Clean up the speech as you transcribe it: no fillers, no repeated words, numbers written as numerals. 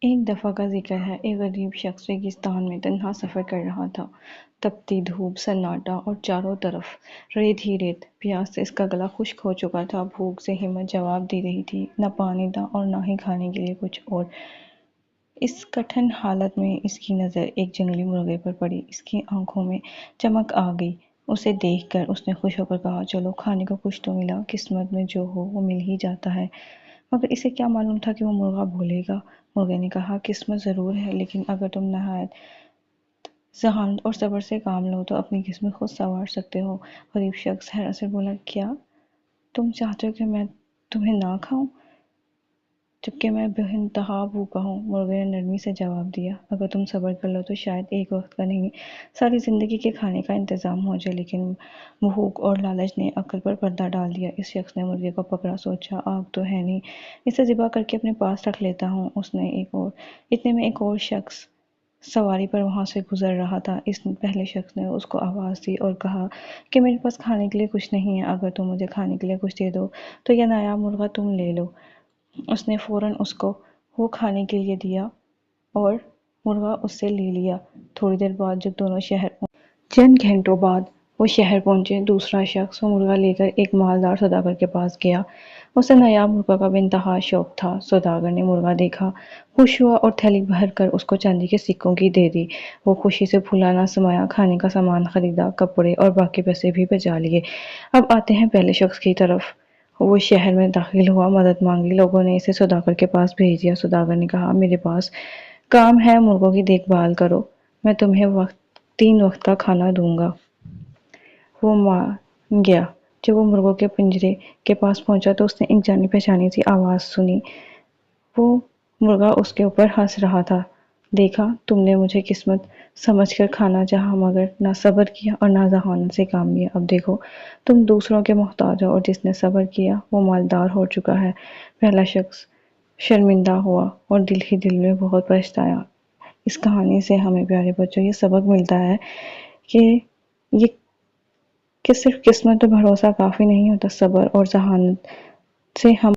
ایک دفعہ کا ذکر ہے، ایک غریب شخص ریگستان میں تنہا سفر کر رہا تھا۔ تپتی دھوپ، سناٹا اور چاروں طرف ریت ہی ریت۔ پیاس سے اس کا گلا خشک ہو چکا تھا، بھوک سے ہمت جواب دے رہی تھی، نہ پانی تھا اور نہ ہی کھانے کے لیے کچھ اور۔ اس کٹھن حالت میں اس کی نظر ایک جنگلی مرغے پر پڑی۔ اس کی آنکھوں میں چمک آ گئی۔ اسے دیکھ کر اس نے خوش ہو کر کہا، چلو کھانے کو کچھ تو ملا، قسمت میں جو ہو وہ مل ہی جاتا ہے۔ مگر اسے کیا معلوم تھا کہ وہ مرغا بھولے گا۔ مرغے نے کہا، قسمت ضرور ہے، لیکن اگر تم نہایت ذہانت اور صبر سے کام لو تو اپنی قسمت خود سنوار سکتے ہو۔ غریب شخص حیرت سے بولا، کیا تم چاہتے ہو کہ میں تمہیں نہ کھاؤں جبکہ میں بے انتہا بھوکا ہوں؟ مرغے نے نرمی سے جواب دیا، اگر تم صبر کر لو تو شاید ایک وقت کا نہیں، ساری زندگی کے کھانے کا انتظام ہو جائے۔ لیکن بھوک اور لالچ نے عقل پر پردہ ڈال دیا۔ اس شخص نے مرغے کو پکڑا، سوچا آگ تو ہے نہیں، اسے ذبح کر کے اپنے پاس رکھ لیتا ہوں۔ اتنے میں ایک اور شخص سواری پر وہاں سے گزر رہا تھا۔ اس پہلے شخص نے اس کو آواز دی اور کہا کہ میرے پاس کھانے کے لیے کچھ نہیں ہے، اگر تم مجھے کھانے کے لیے کچھ دے دو تو یہ نایاب مرغا تم لے لو۔ اس نے فوراً اس کو وہ کھانے کے لیے دیا اور مرغا اس سے لے لیا۔ تھوڑی دیر بعد جب دونوں چند گھنٹوں بعد وہ شہر پہنچے، دوسرا شخص وہ مرغا لے کر ایک مالدار سوداگر کے پاس گیا۔ اسے نایاب مرغا کا بے انتہا شوق تھا۔ سوداگر نے مرغا دیکھا، خوش ہوا اور تھیلی بھر کر اس کو چاندی کے سکوں کی دے دی۔ وہ خوشی سے پھولا نہ سمایا، کھانے کا سامان خریدا، کپڑے اور باقی پیسے بھی بچا لیے۔ اب آتے ہیں پہلے شخص کی طرف۔ وہ شہر میں داخل ہوا، مدد مانگی، لوگوں نے اسے سوداگر کے پاس بھیج دیا۔ سوداگر نے کہا، میرے پاس کام ہے، مرغوں کی دیکھ بھال کرو، میں تمہیں 3 وقت کا کھانا دوں گا۔ وہ مان گیا۔ جب وہ مرغوں کے پنجرے کے پاس پہنچا تو اس نے ایک جانی پہچانی سی آواز سنی۔ وہ مرغا اس کے اوپر ہنس رہا تھا۔ دیکھا، تم نے مجھے قسمت سمجھ کر کھانا چاہا، مگر نہ صبر کیا اور نہ ذہانت سے کام لیا۔ اب دیکھو، تم دوسروں کے محتاج ہو اور جس نے صبر کیا وہ مالدار ہو چکا ہے۔ پہلا شخص شرمندہ ہوا اور دل ہی دل میں بہت پچھتایا۔ اس کہانی سے ہمیں پیارے بچوں یہ سبق ملتا ہے کہ صرف قسمت پر بھروسہ کافی نہیں ہوتا، صبر اور ذہانت سے ہم